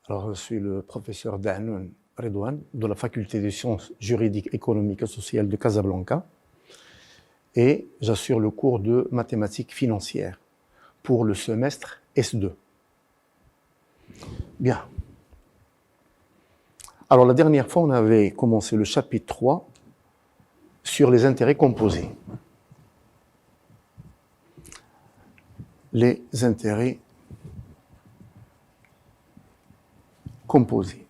Alors, je suis le professeur Dahnoun Redouane de la faculté des sciences juridiques, économiques et sociales de Casablanca et j'assure le cours de mathématiques financières pour le semestre S2. Bien. Alors, la dernière fois, on avait commencé le chapitre 3 sur les intérêts composés. Les intérêts composés.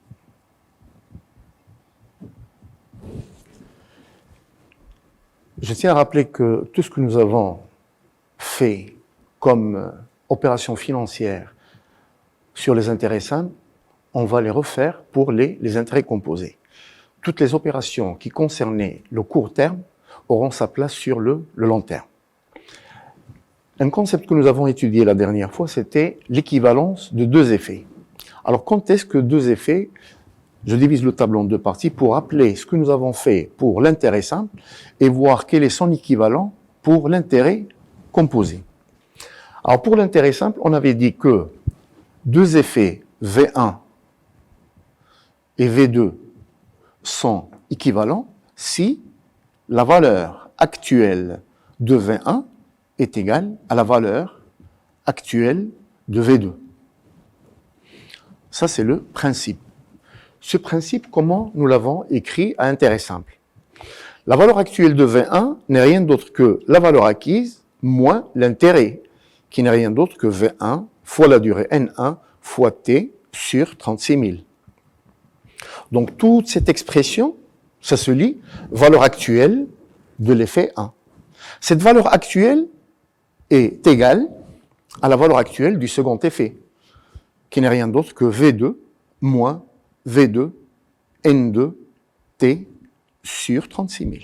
Je tiens à rappeler que tout ce que nous avons fait comme opération financière sur les intérêts simples, on va les refaire pour les intérêts composés. Toutes les opérations qui concernaient le court terme auront sa place sur le long terme. Un concept que nous avons étudié la dernière fois, c'était l'équivalence de deux effets. Alors, quand est-ce que deux effets, je divise le tableau en deux parties pour rappeler ce que nous avons fait pour l'intérêt simple et voir quel est son équivalent pour l'intérêt composé. Alors, pour l'intérêt simple, on avait dit que deux effets V1 et V2 sont équivalents si la valeur actuelle de V1 est égale à la valeur actuelle de V2. Ça, c'est le principe. Ce principe, comment nous l'avons écrit à intérêt simple? La valeur actuelle de V1 n'est rien d'autre que la valeur acquise moins l'intérêt, qui n'est rien d'autre que V1 fois la durée N1 fois T sur 36 000. Donc, toute cette expression, ça se lit valeur actuelle de l'effet 1. Cette valeur actuelle est égale à la valeur actuelle du second effet, qui n'est rien d'autre que V2 moins V2 N2 T sur 36 000.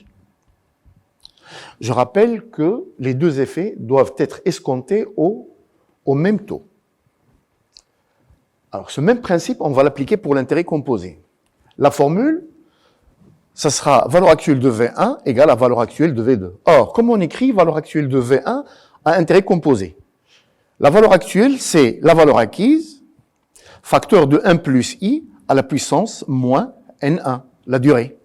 Je rappelle que les deux effets doivent être escomptés au même taux. Alors, ce même principe, on va l'appliquer pour l'intérêt composé. La formule, ça sera valeur actuelle de V1 égale à valeur actuelle de V2. Or, comment on écrit valeur actuelle de V1 à intérêt composé? La valeur actuelle, c'est la valeur acquise, facteur de 1 plus I à la puissance moins N1, la durée.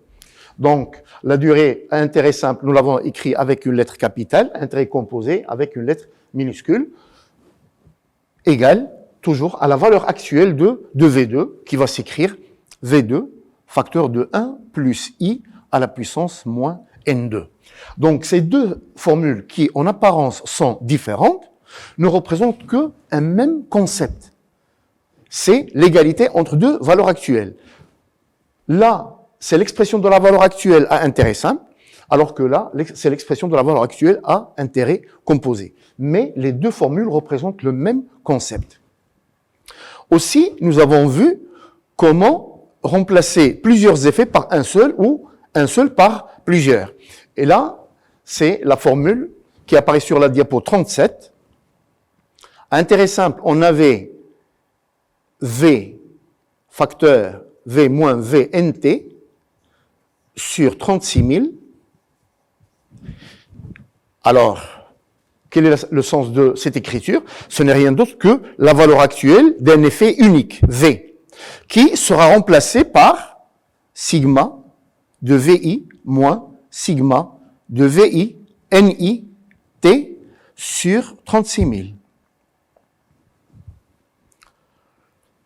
Donc, la durée à intérêt simple, nous l'avons écrit avec une lettre capitale, intérêt composé avec une lettre minuscule, égale toujours à la valeur actuelle de V2, qui va s'écrire V2, facteur de 1 plus I à la puissance moins N2. Donc, ces deux formules qui, en apparence, sont différentes, ne représentent qu'un même concept. C'est l'égalité entre deux valeurs actuelles. Là, c'est l'expression de la valeur actuelle à intérêt simple, alors que là, c'est l'expression de la valeur actuelle à intérêt composé. Mais les deux formules représentent le même concept. Aussi, nous avons vu comment remplacer plusieurs effets par un seul ou un seul par plusieurs. Et là, c'est la formule qui apparaît sur la diapo 37. À intérêt simple, on avait V facteur V moins V NT sur 36 000. Alors, quel est le sens de cette écriture? Ce n'est rien d'autre que la valeur actuelle d'un effet unique, V, qui sera remplacé par sigma de VI moins sigma de VI NI T sur 36 000.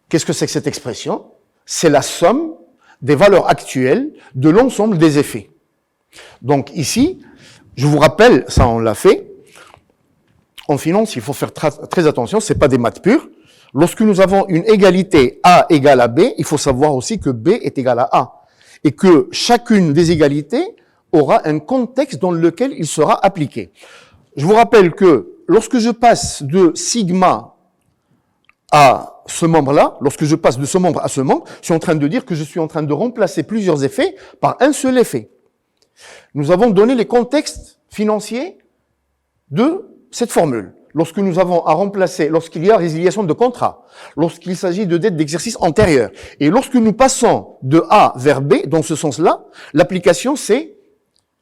Qu'est-ce que c'est que cette expression? C'est la somme des valeurs actuelles de l'ensemble des effets. Donc ici, je vous rappelle, ça on l'a fait, en finance, il faut faire très attention, c'est pas des maths pures. Lorsque nous avons une égalité A égale à B, il faut savoir aussi que B est égal à A. Et que chacune des égalités aura un contexte dans lequel il sera appliqué. Je vous rappelle que lorsque je passe de sigma à ce membre-là, lorsque je passe de ce membre à ce membre, je suis en train de dire que je suis en train de remplacer plusieurs effets par un seul effet. Nous avons donné les contextes financiers de cette formule. Lorsque nous avons à remplacer, lorsqu'il y a résiliation de contrat, lorsqu'il s'agit de dettes d'exercice antérieur, et lorsque nous passons de A vers B, dans ce sens-là, l'application c'est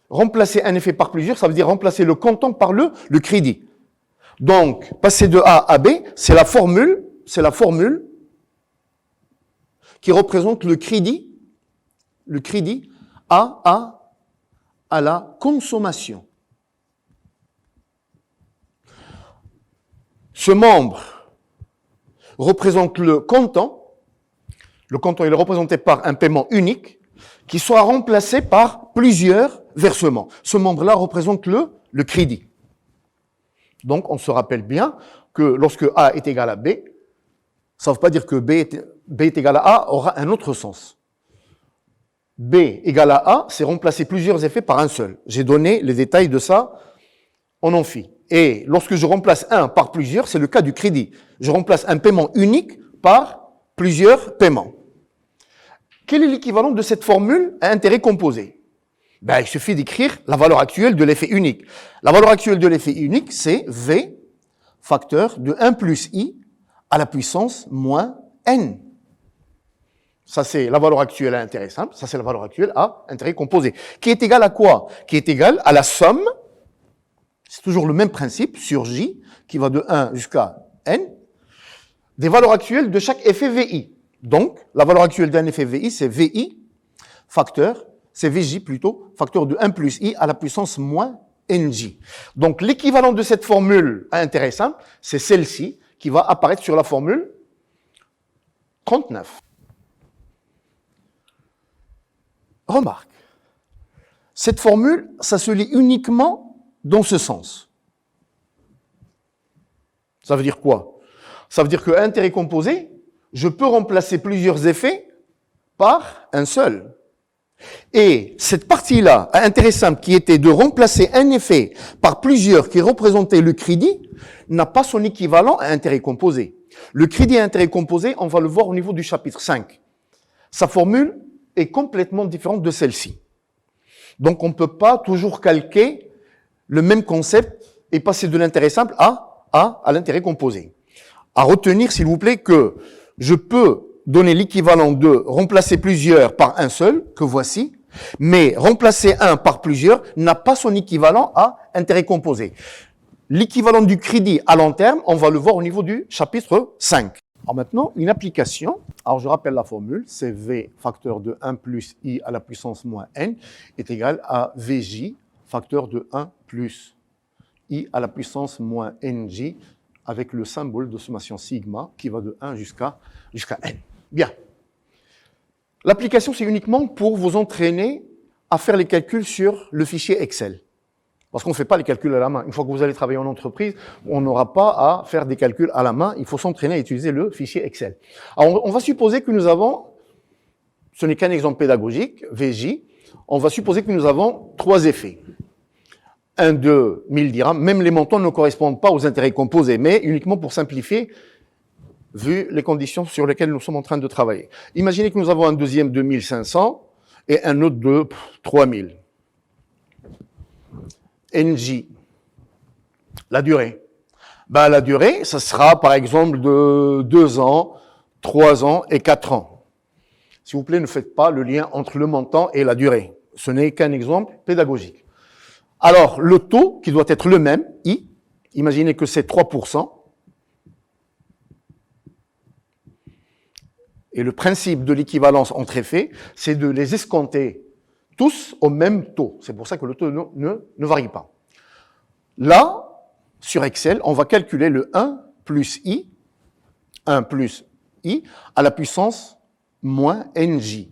remplacer un effet par plusieurs, ça veut dire remplacer le comptant par le crédit. Donc, passer de A à B, c'est la formule qui représente le crédit à la consommation. Ce membre représente le comptant. Le comptant, il est représenté par un paiement unique qui soit remplacé par plusieurs versements. Ce membre-là représente le crédit. Donc, on se rappelle bien que lorsque A est égal à B, ça ne veut pas dire que B est égal à A aura un autre sens. B égale à A, c'est remplacer plusieurs effets par un seul. J'ai donné les détails de ça en amphi. Et lorsque je remplace un par plusieurs, c'est le cas du crédit. Je remplace un paiement unique par plusieurs paiements. Quel est l'équivalent de cette formule à intérêt composé? Il suffit d'écrire la valeur actuelle de l'effet unique. La valeur actuelle de l'effet unique, c'est V facteur de 1 plus I à la puissance moins N. Ça, c'est la valeur actuelle à intérêt simple. Ça, c'est la valeur actuelle à intérêt composé. Qui est égal à quoi? Qui est égal à la somme. C'est toujours le même principe sur J, qui va de 1 jusqu'à N, des valeurs actuelles de chaque effet VI. Donc, la valeur actuelle d'un effet VI, c'est VI facteur, c'est VJ plutôt, facteur de 1 plus I à la puissance moins NJ. Donc, l'équivalent de cette formule à intérêt simple, c'est celle-ci, qui va apparaître sur la formule 39. Remarque, cette formule, ça se lit uniquement dans ce sens. Ça veut dire quoi? Ça veut dire qu'à intérêt composé, je peux remplacer plusieurs effets par un seul. Et cette partie-là, à intérêt simple, qui était de remplacer un effet par plusieurs qui représentaient le crédit, n'a pas son équivalent à intérêt composé. Le crédit à intérêt composé, on va le voir au niveau du chapitre 5. Sa formule est complètement différente de celle-ci. Donc on ne peut pas toujours calquer le même concept et passer de l'intérêt simple à l'intérêt composé. À retenir, s'il vous plaît, que je peux donner l'équivalent de remplacer plusieurs par un seul, que voici, mais remplacer un par plusieurs n'a pas son équivalent à intérêt composé. L'équivalent du crédit à long terme, on va le voir au niveau du chapitre 5. Alors maintenant, une application. Alors je rappelle la formule, c'est V facteur de 1 plus I à la puissance moins N est égal à VJ facteur de 1 plus I à la puissance moins NJ avec le symbole de sommation sigma qui va de 1 jusqu'à N. Bien. L'application, c'est uniquement pour vous entraîner à faire les calculs sur le fichier Excel. Parce qu'on ne fait pas les calculs à la main. Une fois que vous allez travailler en entreprise, on n'aura pas à faire des calculs à la main. Il faut s'entraîner à utiliser le fichier Excel. Alors, on va supposer que nous avons, ce n'est qu'un exemple pédagogique, VJ, on va supposer que nous avons 3 effets. 1, 2, 1000 dirhams. Même les montants ne correspondent pas aux intérêts composés, mais uniquement pour simplifier, vu les conditions sur lesquelles nous sommes en train de travailler. Imaginez que nous avons un deuxième de 1500 et un autre de 3000. NJ, la durée. La durée, ça sera par exemple de 2 ans, 3 ans et 4 ans. S'il vous plaît, ne faites pas le lien entre le montant et la durée. Ce n'est qu'un exemple pédagogique. Alors, le taux, qui doit être le même, I, imaginez que c'est 3%. Et le principe de l'équivalence entre effets, c'est de les escompter tous au même taux. C'est pour ça que le taux ne varie pas. Là, sur Excel, on va calculer le 1 plus I à la puissance moins NJ.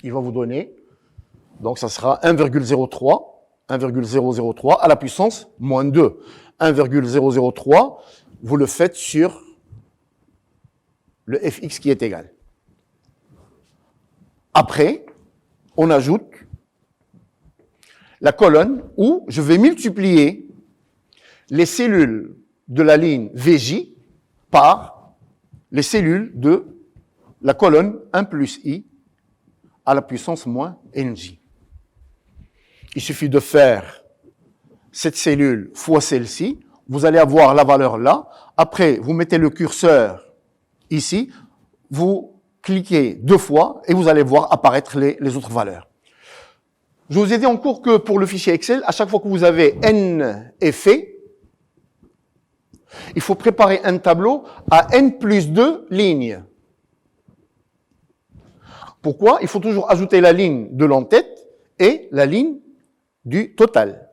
Il va vous donner, donc ça sera 1,03 à la puissance moins 2. 1,003, vous le faites sur le fx qui est égal. Après, on ajoute la colonne où je vais multiplier les cellules de la ligne VJ par les cellules de la colonne 1 plus I à la puissance moins NJ. Il suffit de faire cette cellule fois celle-ci, vous allez avoir la valeur là. Après, vous mettez le curseur ici, vous cliquez 2 fois et vous allez voir apparaître les autres valeurs. Je vous ai dit en cours que pour le fichier Excel, à chaque fois que vous avez n effets, il faut préparer un tableau à n plus 2 lignes. Pourquoi? Il faut toujours ajouter la ligne de l'en-tête et la ligne du total.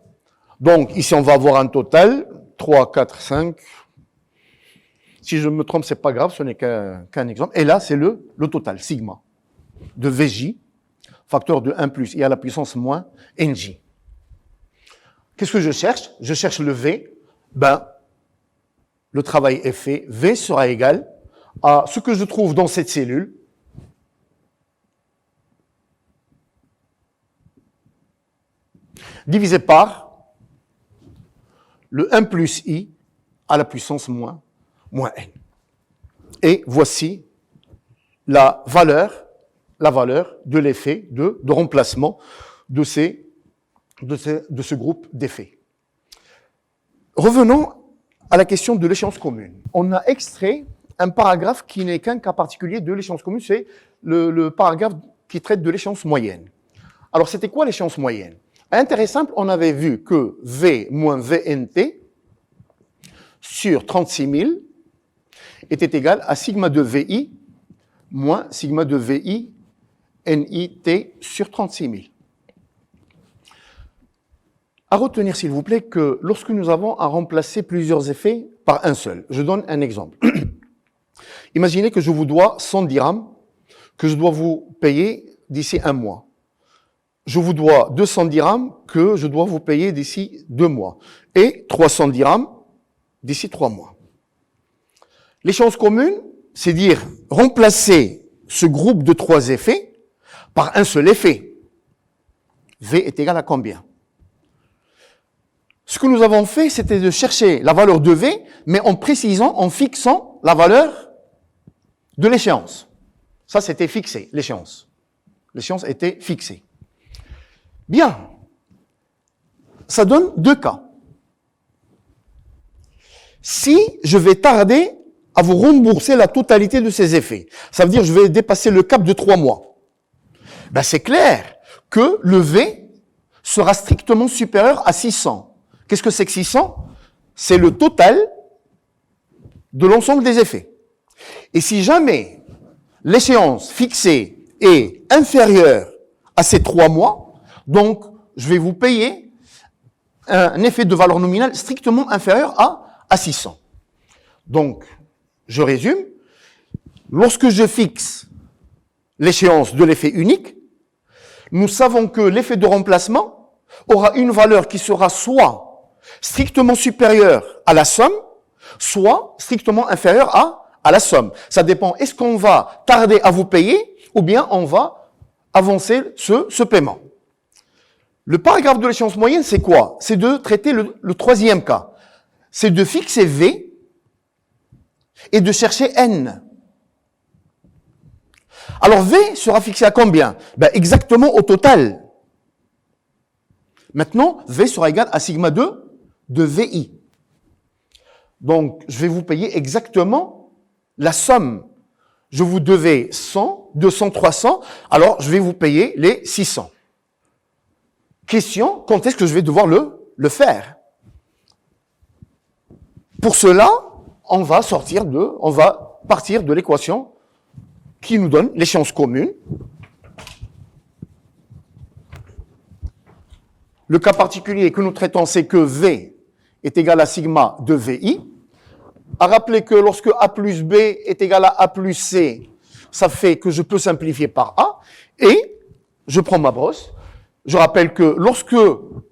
Donc, ici, on va avoir un total, 3, 4, 5. Si je me trompe, c'est pas grave, ce n'est qu'un exemple. Et là, c'est le total, sigma, de Vj, facteur de 1 plus i à la puissance moins Nj. Qu'est-ce que je cherche? Je cherche le V. Ben, le travail est fait. V sera égal à ce que je trouve dans cette cellule, divisé par le 1 plus i à la puissance moins n. Et voici la valeur de l'effet de remplacement de ce groupe d'effets. Revenons à la question de l'échéance commune. On a extrait un paragraphe qui n'est qu'un cas particulier de l'échéance commune, c'est le paragraphe qui traite de l'échéance moyenne. Alors, c'était quoi l'échéance moyenne? À intérêt simple, on avait vu que V moins VNT sur 36 000 était égal à sigma de VI moins sigma de VI NIT sur 36 000. À retenir, s'il vous plaît, que lorsque nous avons à remplacer plusieurs effets par un seul, je donne un exemple. Imaginez que je vous dois 100 dirhams, que je dois vous payer d'ici un mois. Je vous dois 200 dirhams que je dois vous payer d'ici 2 mois. Et 300 dirhams d'ici 3 mois. L'échéance commune, c'est dire remplacer ce groupe de 3 effets par un seul effet. V est égal à combien? Ce que nous avons fait, c'était de chercher la valeur de V, mais en précisant, en fixant la valeur de l'échéance. Ça, c'était fixé, l'échéance. L'échéance était fixée. Bien. Ça donne 2 cas. Si je vais tarder à vous rembourser la totalité de ces effets, ça veut dire que je vais dépasser le cap de 3 mois. Ben, c'est clair que le V sera strictement supérieur à 600. Qu'est-ce que c'est que 600? C'est le total de l'ensemble des effets. Et si jamais l'échéance fixée est inférieure à ces 3 mois, donc je vais vous payer un effet de valeur nominale strictement inférieur à 600. Donc, je résume. Lorsque je fixe l'échéance de l'effet unique, nous savons que l'effet de remplacement aura une valeur qui sera soit strictement supérieure à la somme, soit strictement inférieure à la somme. Ça dépend, est-ce qu'on va tarder à vous payer ou bien on va avancer ce paiement. Le paragraphe de l'échéance moyenne, c'est quoi? C'est de traiter le troisième cas. C'est de fixer V et de chercher N. Alors V sera fixé à combien? Ben, exactement au total. Maintenant, V sera égal à sigma 2 de VI. Donc, je vais vous payer exactement la somme. Je vous devais 100, 200, 300, alors je vais vous payer les 600. Question, quand est-ce que je vais devoir le faire? Pour cela, on va partir de l'équation qui nous donne l'échéance commune. Le cas particulier que nous traitons, c'est que V est égal à sigma de VI. À rappeler que lorsque A plus B est égal à A plus C, ça fait que je peux simplifier par A. Et je prends ma brosse. Je rappelle que lorsque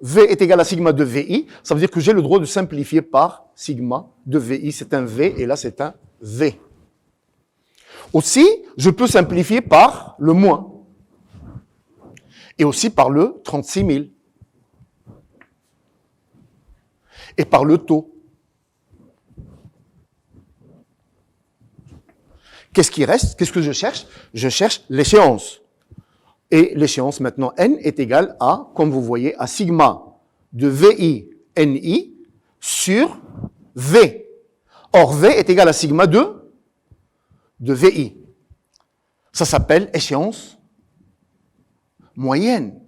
V est égal à sigma de VI, ça veut dire que j'ai le droit de simplifier par sigma de VI. C'est un V et là c'est un V. Aussi, je peux simplifier par le moins. Et aussi par le 36 000. Et par le taux. Qu'est-ce qui reste? Qu'est-ce que je cherche? Je cherche l'échéance. Et l'échéance maintenant N est égale à, comme vous voyez, à sigma de VI NI sur V. Or, V est égal à sigma de VI. Ça s'appelle échéance moyenne.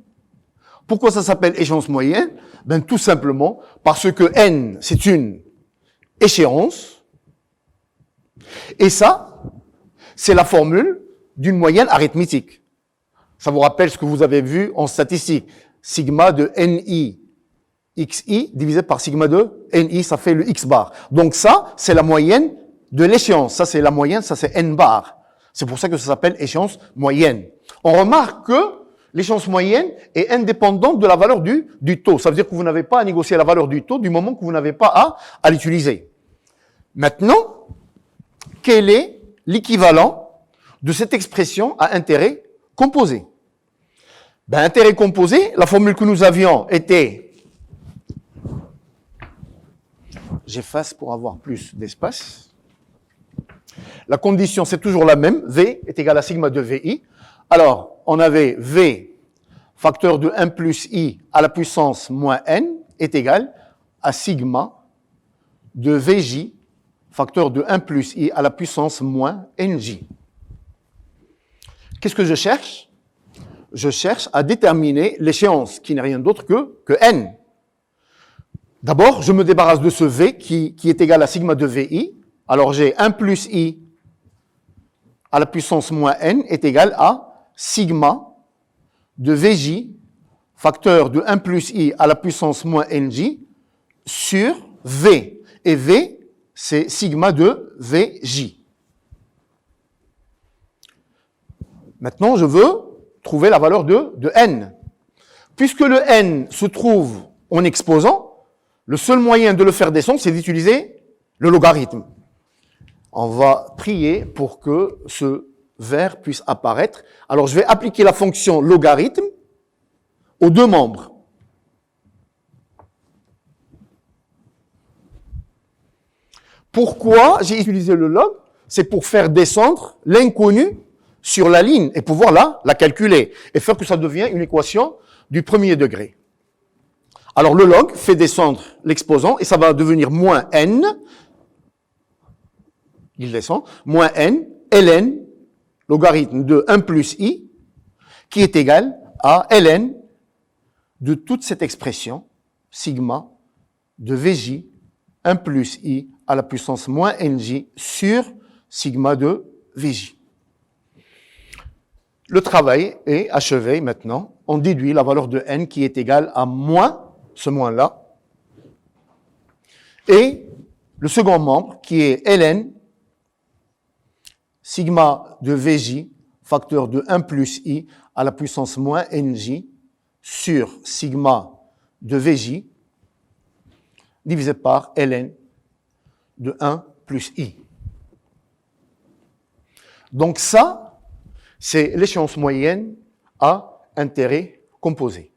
Pourquoi ça s'appelle échéance moyenne? Ben, tout simplement parce que N, c'est une échéance. Et ça, c'est la formule d'une moyenne arithmétique. Ça vous rappelle ce que vous avez vu en statistique. Sigma de NI XI divisé par sigma de NI, ça fait le X bar. Donc ça, c'est la moyenne de l'échéance. Ça, c'est la moyenne, ça, c'est N bar. C'est pour ça que ça s'appelle échéance moyenne. On remarque que l'échéance moyenne est indépendante de la valeur du taux. Ça veut dire que vous n'avez pas à négocier la valeur du taux du moment que vous n'avez pas à l'utiliser. Maintenant, quel est l'équivalent de cette expression à intérêt composé? Intérêt composé, la formule que nous avions était, j'efface pour avoir plus d'espace. La condition, c'est toujours la même, V est égal à sigma de VI. Alors, on avait V, facteur de 1 plus I à la puissance moins N, est égal à sigma de VJ, facteur de 1 plus I à la puissance moins NJ. Qu'est-ce que je cherche? Je cherche à déterminer l'échéance, qui n'est rien d'autre que N. D'abord, je me débarrasse de ce V qui est égal à sigma de VI. Alors, j'ai 1 plus I à la puissance moins N est égal à sigma de VJ, facteur de 1 plus I à la puissance moins NJ, sur V. Et V, c'est sigma de VJ. Maintenant, je veux trouver la valeur de N. Puisque le N se trouve en exposant, le seul moyen de le faire descendre, c'est d'utiliser le logarithme. On va prier pour que ce vers puisse apparaître. Alors, je vais appliquer la fonction logarithme aux deux membres. Pourquoi j'ai utilisé le log? C'est pour faire descendre l'inconnu sur la ligne et pouvoir la calculer et faire que ça devienne une équation du premier degré. Alors, le log fait descendre l'exposant et ça va devenir moins n, il descend, moins n, ln, logarithme de 1 plus i, qui est égal à ln de toute cette expression, sigma de Vj, 1 plus i à la puissance moins nj sur sigma de Vj. Le travail est achevé maintenant. On déduit la valeur de n qui est égale à moins, ce moins-là, et le second membre qui est ln, sigma de Vj, facteur de 1 plus i à la puissance moins nj sur sigma de Vj, divisé par ln de 1 plus i. Donc ça, c'est l'échéance moyenne à intérêt composé.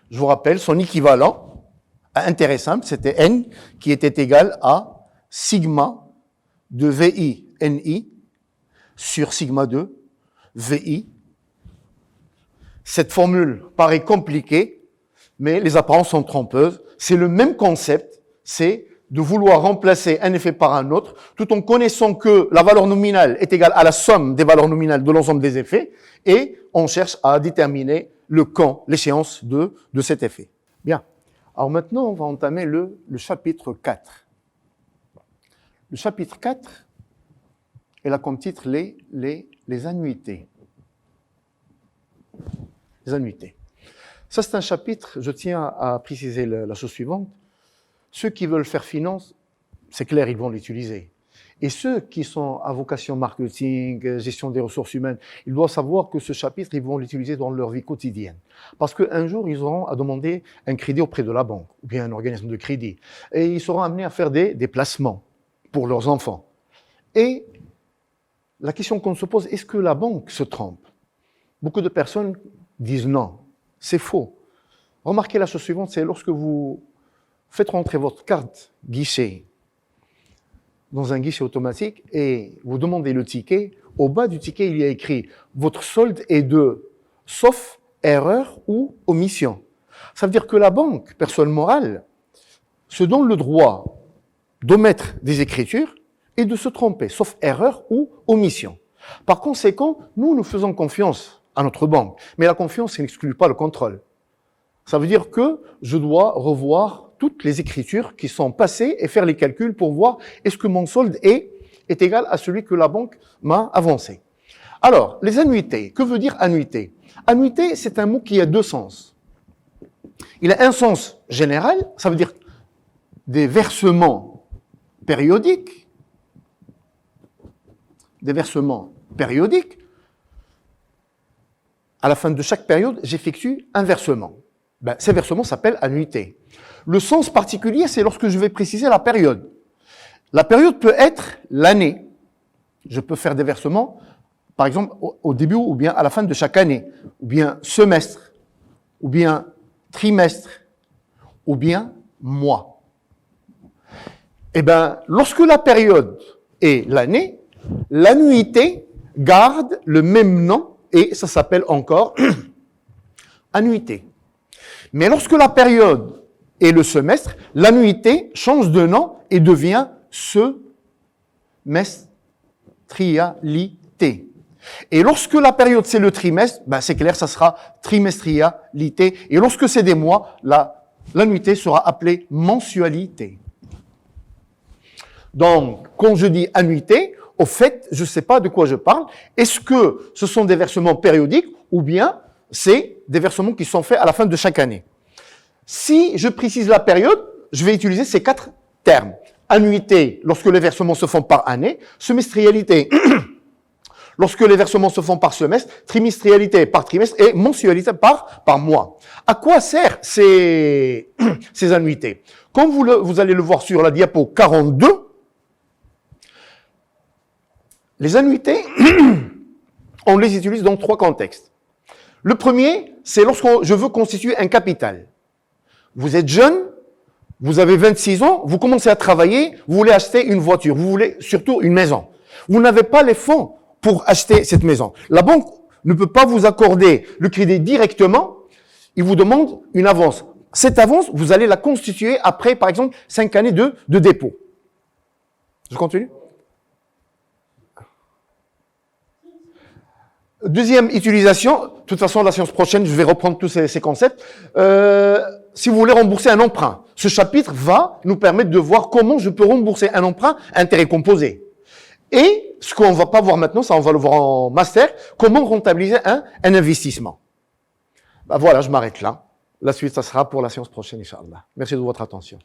Je vous rappelle, son équivalent à intérêt simple, c'était n, qui était égal à sigma de VI NI sur sigma de VI. Cette formule paraît compliquée, mais les apparences sont trompeuses. C'est le même concept, c'est de vouloir remplacer un effet par un autre, tout en connaissant que la valeur nominale est égale à la somme des valeurs nominales de l'ensemble des effets, et on cherche à déterminer le quand, l'échéance de cet effet. Bien. Alors maintenant, on va entamer le chapitre 4. Le chapitre 4, il a comme titre les annuités. Les annuités. Ça, c'est un chapitre, je tiens à préciser la chose suivante. Ceux qui veulent faire finance, c'est clair, ils vont l'utiliser. Et ceux qui sont à vocation marketing, gestion des ressources humaines, ils doivent savoir que ce chapitre, ils vont l'utiliser dans leur vie quotidienne. Parce qu'un jour, ils auront à demander un crédit auprès de la banque, ou bien un organisme de crédit. Et ils seront amenés à faire des placements pour leurs enfants. Et la question qu'on se pose, est-ce que la banque se trompe? Beaucoup de personnes disent non, c'est faux. Remarquez la chose suivante, c'est lorsque vous faites rentrer votre carte guichet dans un guichet automatique et vous demandez le ticket, au bas du ticket, il y a écrit « Votre solde est de sauf erreur ou omission ». Ça veut dire que la banque, personne morale, se donne le droit d'omettre des écritures et de se tromper, sauf erreur ou omission. Par conséquent, nous faisons confiance à notre banque, mais la confiance n'exclut pas le contrôle. Ça veut dire que je dois revoir toutes les écritures qui sont passées et faire les calculs pour voir est-ce que mon solde est égal à celui que la banque m'a avancé. Alors, les annuités. Que veut dire annuité? Annuité, c'est un mot qui a deux sens. Il a un sens général, ça veut dire des versements périodiques. Des versements périodiques. À la fin de chaque période, j'effectue un versement. Ben, ces versements s'appellent annuités. Le sens particulier, c'est lorsque je vais préciser la période. La période peut être l'année. Je peux faire des versements, par exemple, au début ou bien à la fin de chaque année, ou bien semestre, ou bien trimestre, ou bien mois. Eh bien, lorsque la période est l'année, l'annuité garde le même nom et ça s'appelle encore annuité. Mais lorsque la période est le semestre, l'annuité change de nom et devient semestrialité. Et lorsque la période c'est le trimestre, ben c'est clair, ça sera trimestrialité. Et lorsque c'est des mois, l'annuité sera appelée mensualité. Donc, quand je dis annuité, au fait, je ne sais pas de quoi je parle. Est-ce que ce sont des versements périodiques ou bien c'est des versements qui sont faits à la fin de chaque année? Si je précise la période, je vais utiliser ces quatre termes. Annuité, lorsque les versements se font par année. Semestrialité, lorsque les versements se font par semestre. Trimestrialité par trimestre et mensualité par mois. À quoi servent ces annuités? Comme vous allez le voir sur la diapo 42, les annuités, on les utilise dans trois contextes. Le premier, c'est lorsque je veux constituer un capital. Vous êtes jeune, vous avez 26 ans, vous commencez à travailler, vous voulez acheter une voiture, vous voulez surtout une maison. Vous n'avez pas les fonds pour acheter cette maison. La banque ne peut pas vous accorder le crédit directement, il vous demande une avance. Cette avance, vous allez la constituer après, par exemple, 5 années de dépôt. Je continue? Deuxième utilisation, de toute façon, la séance prochaine, je vais reprendre tous ces concepts. Si vous voulez rembourser un emprunt, ce chapitre va nous permettre de voir comment je peux rembourser un emprunt à intérêt composé. Et ce qu'on va pas voir maintenant, ça on va le voir en master, comment rentabiliser un investissement. Ben voilà, je m'arrête là. La suite, ça sera pour la séance prochaine, Inch'Allah. Merci de votre attention.